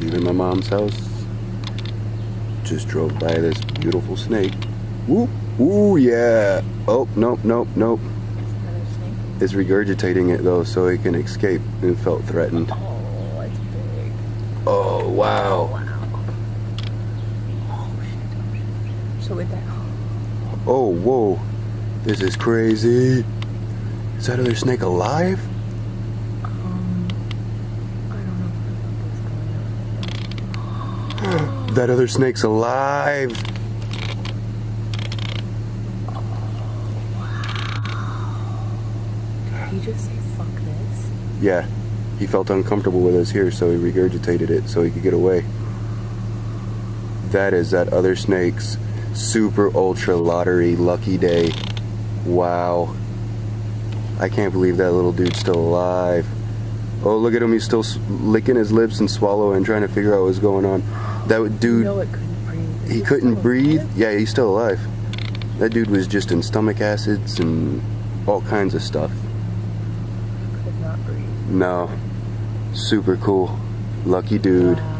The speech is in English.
leaving my mom's house. Just drove by this beautiful snake. Woo! Ooh, yeah! Oh, nope, nope, nope. It's regurgitating it though, so it can escape, and felt threatened. Oh, it's big. Oh, wow. Oh, shit. So with that. Oh, whoa. This is crazy. Is that other snake alive? I don't know what's going on. That other snake's alive. Did he just say fuck this? Yeah. He felt uncomfortable with us here, so he regurgitated it so he could get away. That is that other snake's super ultra lottery lucky day. Wow. I can't believe that little dude's still alive. Oh, look at him. He's still licking his lips and swallowing, trying to figure out what's going on. That dude, No, it couldn't breathe. he couldn't breathe. Yeah, he's still alive. That dude was just in stomach acids and all kinds of stuff. Could not breathe. No. Super cool. Lucky dude. Wow.